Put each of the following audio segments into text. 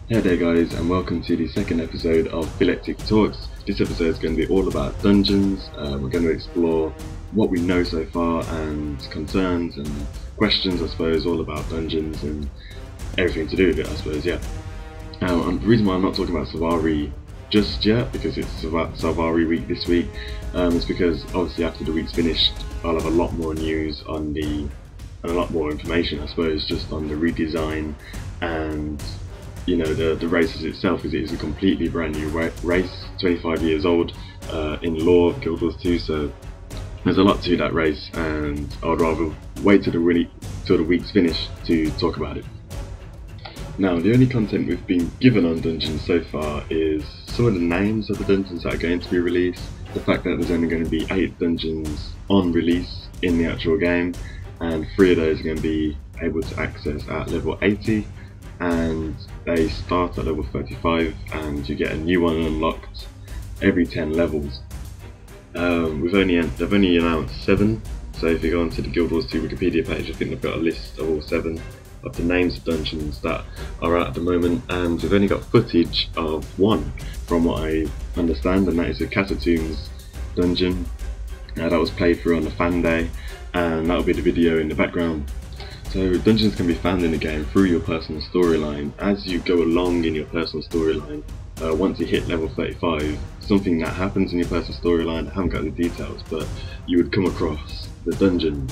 Hey there guys, and welcome to the second episode of Philetic Talks. This episode is going to be all about dungeons. We're going to explore what we know so far and concerns and questions, I suppose, all about dungeons and everything to do with it, I suppose, yeah. And the reason why I'm not talking about Savari just yet, because it's Savari week this week, is because obviously after the week's finished, I'll have a lot more news on and a lot more information, I suppose, just on the redesign and the races itself, because it is a completely brand new race, 25 years old in lore of Guild Wars 2, so there's a lot to that race, and I'd rather wait till the week's finished to talk about it. Now, the only content we've been given on dungeons so far is some of the names of the dungeons that are going to be released, the fact that there's only going to be 8 dungeons on release in the actual game, and 3 of those are going to be able to access at level 80, and they start at level 35, and you get a new one unlocked every 10 levels. They've only announced 7, so if you go onto the Guild Wars 2 Wikipedia page, I think they've got a list of all 7 of the names of dungeons that are out at the moment, and we've only got footage of 1 from what I understand, and that is the Catatombs dungeon that was played through on the fan day, and that'll be the video in the background. So dungeons can be found in the game through your personal storyline. As you go along in your personal storyline, once you hit level 35, something that happens in your personal storyline, I haven't got the details, but you would come across the dungeon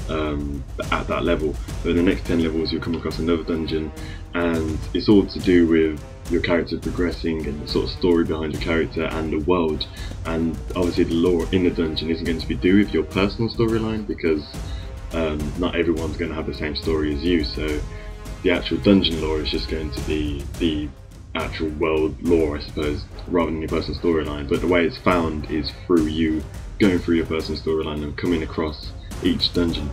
at that level. So in the next 10 levels you'll come across another dungeon, and it's all to do with your character progressing and the sort of story behind your character and the world. And obviously the lore in the dungeon isn't going to be do with your personal storyline, because not everyone's going to have the same story as you, so the actual dungeon lore is just going to be the actual world lore, I suppose, rather than your personal storyline. But the way it's found is through you going through your personal storyline and coming across each dungeon.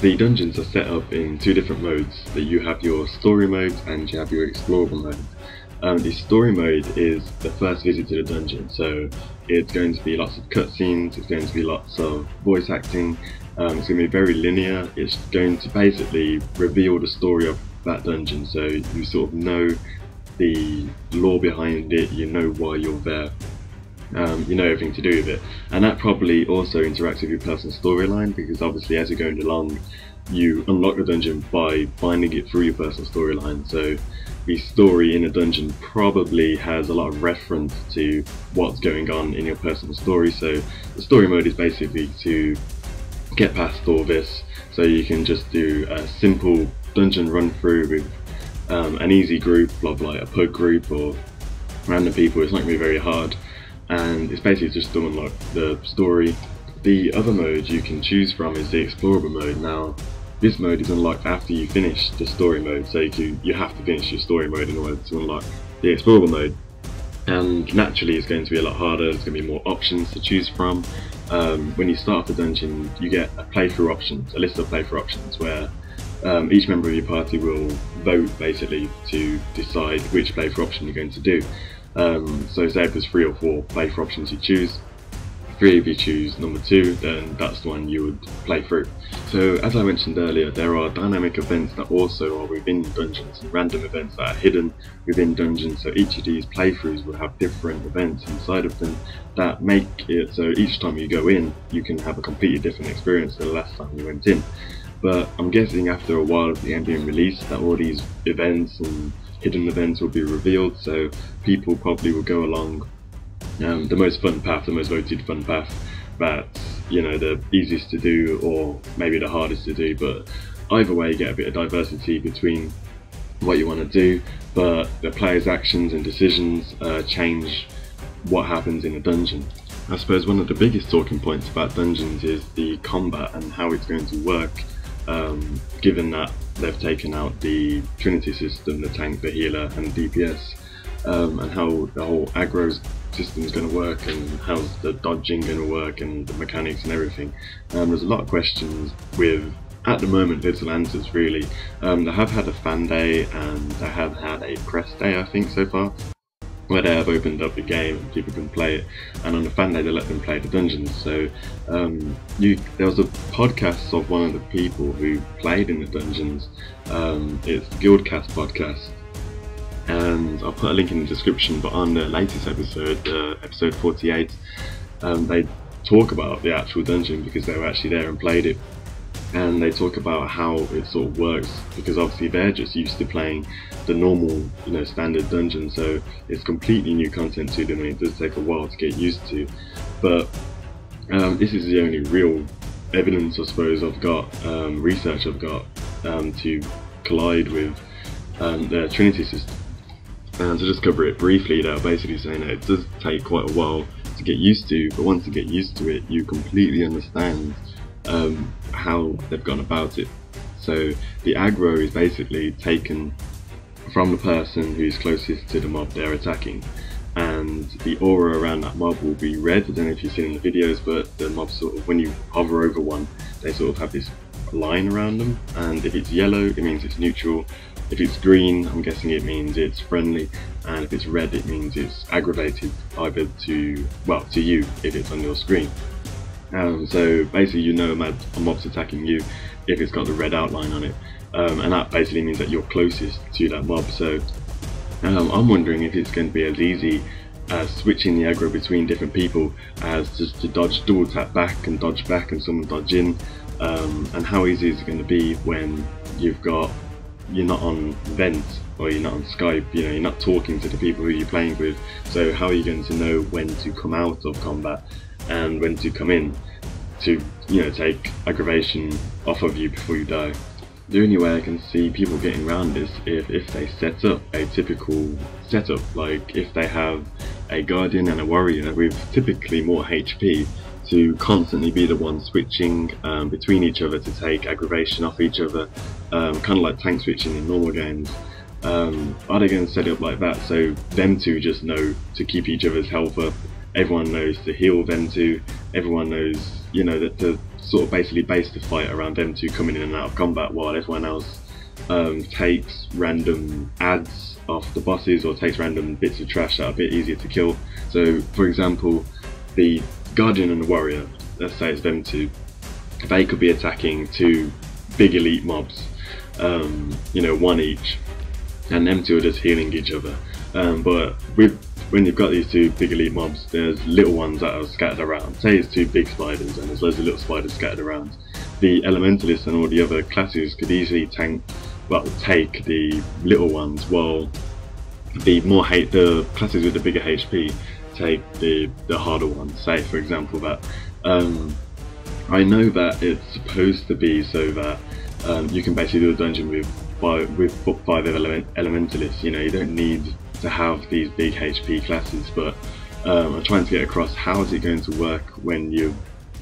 The dungeons are set up in 2 different modes. That you have your story mode and you have your explorable mode. The story mode is the first visit to the dungeon, so it's going to be lots of cutscenes, it's going to be lots of voice acting, it's going to be very linear. It's going to basically reveal the story of that dungeon, so you sort of know the lore behind it, you know why you're there, you know everything to do with it. And that probably also interacts with your personal storyline, because obviously as you're going along you unlock the dungeon by finding it through your personal storyline, so the story in a dungeon probably has a lot of reference to what's going on in your personal story. So the story mode is basically to get past all this, so you can just do a simple dungeon run through with an easy group of like a pug group or random people. It's not going to be very hard, and it's basically just to unlock the story. The other mode you can choose from is the explorable mode. Now this mode is unlocked after you finish the story mode, so you have to finish your story mode in order to unlock the explorable mode, and naturally it's going to be a lot harder. There's going to be more options to choose from. When you start the dungeon you get a list of playthrough options, where each member of your party will vote basically to decide which playthrough option you're going to do. So say if there's 3 or 4 playthrough options you choose, 3 of you choose number 2, then that's the one you would play through. So as I mentioned earlier, there are dynamic events that also are within dungeons, and random events that are hidden within dungeons. So each of these playthroughs will have different events inside of them that make it so each time you go in you can have a completely different experience than the last time you went in. But I'm guessing after a while of the game being released that all these events and hidden events will be revealed, so people probably will go along the most fun path, the most voted fun path, that's the easiest to do or maybe the hardest to do. But either way you get a bit of diversity between what you want to do, but the players' actions and decisions change what happens in a dungeon. I suppose one of the biggest talking points about dungeons is the combat and how it's going to work, given that they've taken out the Trinity system, the tank, the healer and DPS, and how the whole aggro system is going to work, and how's the dodging going to work, and the mechanics and everything. There's a lot of questions with, at the moment, little answers really. They have had a fan day and they have had a press day, I think, so far, where they have opened up the game and people can play it, and on the fan day they let them play the dungeons. So there was a podcast of one of the people who played in the dungeons. It's the Guildcast podcast, and I'll put a link in the description. But on the latest episode, episode 48, they talk about the actual dungeon because they were actually there and played it, and they talk about how it sort of works, because obviously they're just used to playing the normal, standard dungeon, so it's completely new content to them, and it does take a while to get used to. But this is the only real evidence, I suppose, I've got, research I've got, to collide with the Trinity system. And to just cover it briefly, they're basically saying that it does take quite a while to get used to, but once you get used to it, you completely understand how they've gone about it. So the aggro is basically taken from the person who's closest to the mob they're attacking, and the aura around that mob will be red. I don't know if you've seen in the videos, but the mobs sort of, when you hover over one, they sort of have this line around them, and if it's yellow it means it's neutral, if it's green I'm guessing it means it's friendly, and if it's red it means it's aggravated, either to you if it's on your screen. So basically a mob's attacking you if it's got the red outline on it, and that basically means that you're closest to that mob. So I'm wondering if it's going to be as easy as switching the aggro between different people as just to dodge, double tap back and dodge back and someone dodge in, and how easy is it going to be when you're not on Vent or you're not on Skype, you're not talking to the people who you're playing with. So how are you going to know when to come out of combat and when to come in to take aggravation off of you before you die? The only way I can see people getting around this is if they set up a typical setup, like if they have a guardian and a warrior with typically more HP to constantly be the one switching between each other to take aggravation off each other, kind of like tank switching in normal games. Are they going to set it up like that so them two just know to keep each other's health up, everyone knows to heal them two, everyone knows that to sort of basically base the fight around them two coming in and out of combat, while everyone else takes random adds off the bosses or takes random bits of trash that are a bit easier to kill. So for example, the Guardian and the Warrior, let's say it's them two, they could be attacking two big elite mobs, one each, and them two are just healing each other. But when you've got these two big elite mobs, there's little ones that are scattered around. Say it's two big spiders and there's loads of little spiders scattered around. The Elementalists and all the other classes could easily take the little ones, while the classes with the bigger HP take the harder ones. Say for example that I know that it's supposed to be so that you can basically do a dungeon with 5 Elementalists. You don't need to have these big HP classes, but I'm trying to get across how is it going to work when you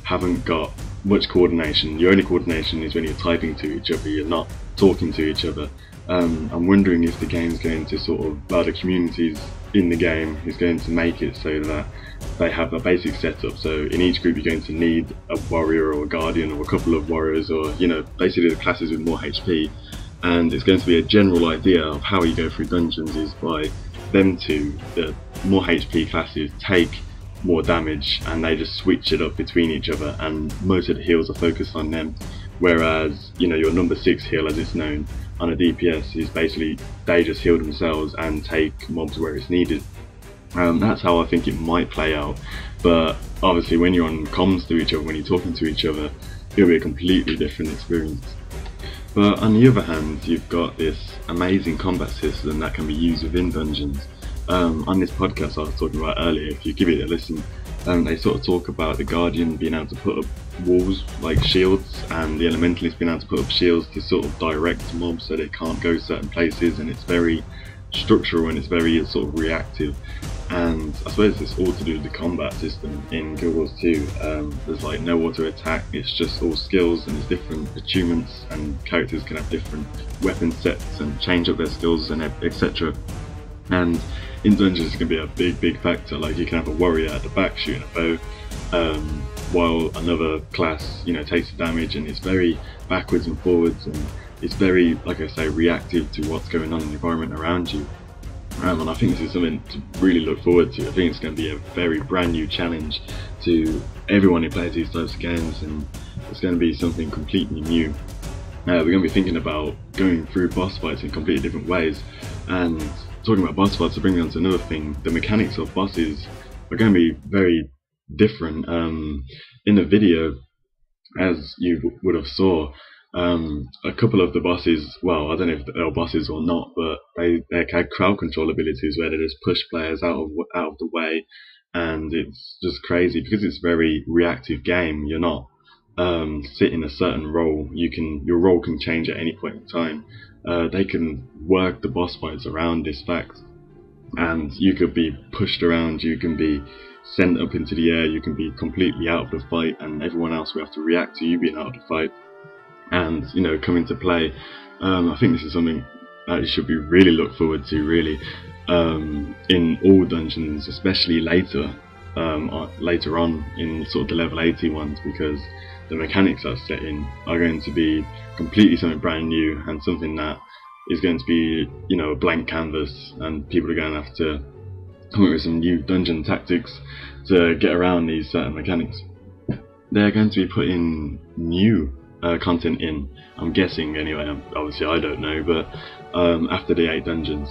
haven't got much coordination. Your only coordination is when you're typing to each other, you're not talking to each other. I'm wondering if the game's going to the communities in the game is going to make it so that they have a basic setup. So in each group you're going to need a warrior or a guardian or a couple of warriors, or basically the classes with more HP, and it's going to be a general idea of how you go through dungeons is by them two, the more HP classes, take more damage and they just switch it up between each other, and most of the heals are focused on them, whereas your number 6 heal, as it's known on a DPS, is basically they just heal themselves and take mobs where it's needed. That's how I think it might play out, but obviously when you're on comms to each other, when you're talking to each other, it'll be a completely different experience. But on the other hand, you've got this amazing combat system that can be used within dungeons. On this podcast I was talking about earlier, if you give it a listen, they sort of talk about the Guardian being able to put up walls like shields, and the Elementalist being able to put up shields to sort of direct mobs so they can't go certain places, and it's very structural and it's very sort of reactive. And I suppose it's all to do with the combat system in Guild Wars 2. There's like no auto attack, it's just all skills, and there's different achievements, and characters can have different weapon sets and change up their skills and etc. And in dungeons it's going to be a big factor. Like you can have a warrior at the back shooting a bow, while another class takes the damage, and it's very backwards and forwards, and it's very, like I say, reactive to what's going on in the environment around you. And I think this is something to really look forward to. I think it's going to be a very brand new challenge to everyone who plays these types of games, and it's going to be something completely new. We're going to be thinking about going through boss fights in completely different ways, and talking about boss fights, to bring me on to another thing, the mechanics of bosses are going to be very different. In the video, as you would have saw, a couple of the bosses, well, I don't know if they're bosses or not, but they had crowd control abilities where they just push players out of the way, and it's just crazy because it's a very reactive game. You're not sit in a certain role. Your role can change at any point in time. They can work the boss fights around this fact, and you could be pushed around, you can be sent up into the air, you can be completely out of the fight, and everyone else will have to react to you being out of the fight and come into play. I think this is something that you should be really look forward to, really, in all dungeons, especially later on in sort of the level 80 ones, because the mechanics that are set in are going to be completely something brand new and something that is going to be a blank canvas, and people are going to have to come up with some new dungeon tactics to get around these certain mechanics. They're going to be putting new content in, I'm guessing anyway. Obviously I don't know, but after the 8 dungeons,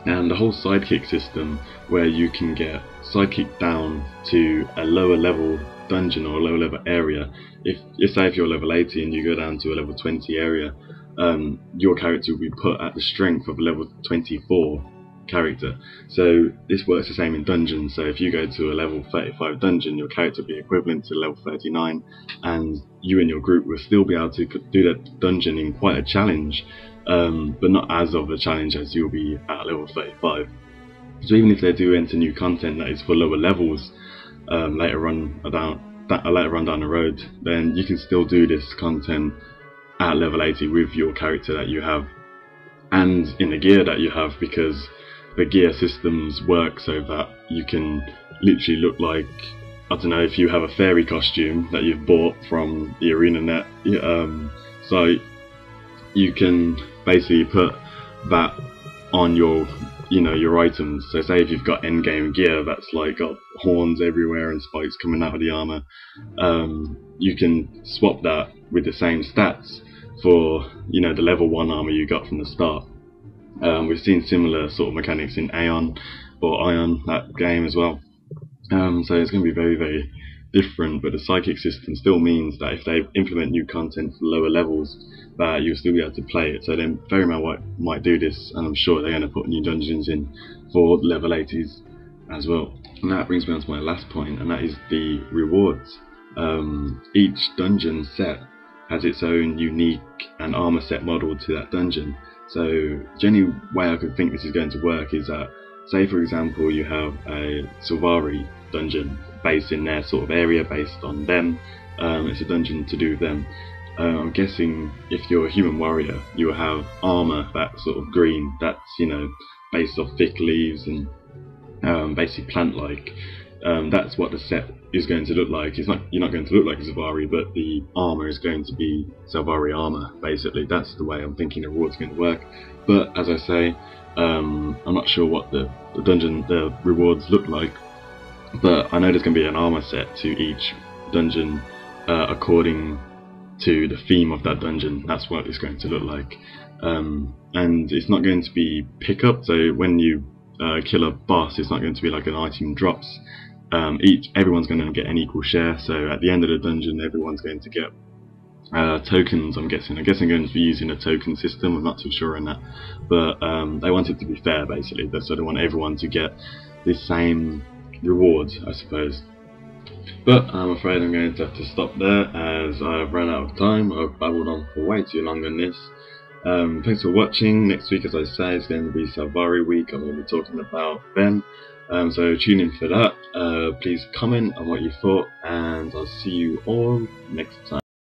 and the whole sidekick system where you can get sidekicked down to a lower level dungeon or a lower level area. If you're level 80 and you go down to a level 20 area, your character will be put at the strength of a level 24 character. So this works the same in dungeons. So if you go to a level 35 dungeon, your character will be equivalent to level 39, and you and your group will still be able to do that dungeon in quite a challenge, but not as of a challenge as you'll be at level 35. So even if they do enter new content that is for lower levels later on down the road, then you can still do this content at level 80 with your character that you have and in the gear that you have, because the gear systems work so that you can literally look like, I don't know, if you have a fairy costume that you've bought from the ArenaNet site, you can basically put that on your items. So say if you've got endgame gear that's like got horns everywhere and spikes coming out of the armor, you can swap that with the same stats for the level 1 armor you got from the start. We've seen similar sort of mechanics in Ion, that game as well. So it's going to be very, very different, but the psychic system still means that if they implement new content for lower levels, that you'll still be able to play it. So then very much might do this, and I'm sure they're going to put new dungeons in for level 80s as well. And that brings me on to my last point, and that is the rewards. Each dungeon set has its own unique and armor set model to that dungeon. So the only way I could think this is going to work is that, say for example you have a Sylvari dungeon based in their sort of area, based on them, it's a dungeon to do with them. I'm guessing if you're a human warrior, you will have armor that's sort of green, that's based off thick leaves and basically plant-like. That's what the set is going to look like. You're not going to look like a Sylvari, but the armor is going to be Sylvari armor, basically. That's the way I'm thinking the reward's going to work. But as I say, I'm not sure what the rewards look like, but I know there's going to be an armor set to each dungeon according to the theme of that dungeon. That's what it's going to look like. And it's not going to be pickup, so when you kill a boss, it's not going to be like an item drops. Everyone's going to get an equal share, so at the end of the dungeon everyone's going to get tokens. I guess I'm going to be using a token system. I'm not too sure on that, but they want it to be fair, basically, so they want everyone to get the same rewards, I suppose. But I'm afraid I'm going to have to stop there, as I've run out of time. I've babbled on for way too long on this. Thanks for watching. Next week, as I say, is going to be Sylvari week. I'm going to be talking about them. So tune in for that. Please comment on what you thought, and I'll see you all next time.